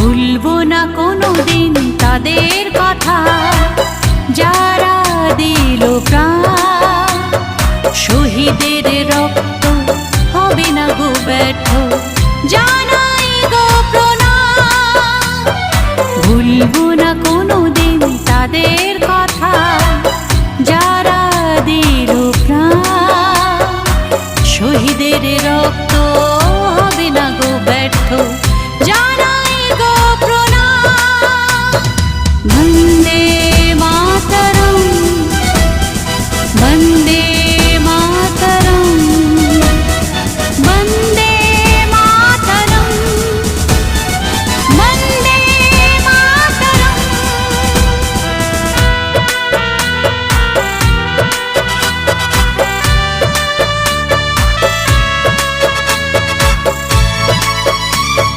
ভুলবো না কোনোদিন তাদের কথা, যারা দিল প্রাণ। শহীদের রক্ত হবে না গো ব্যর্থ,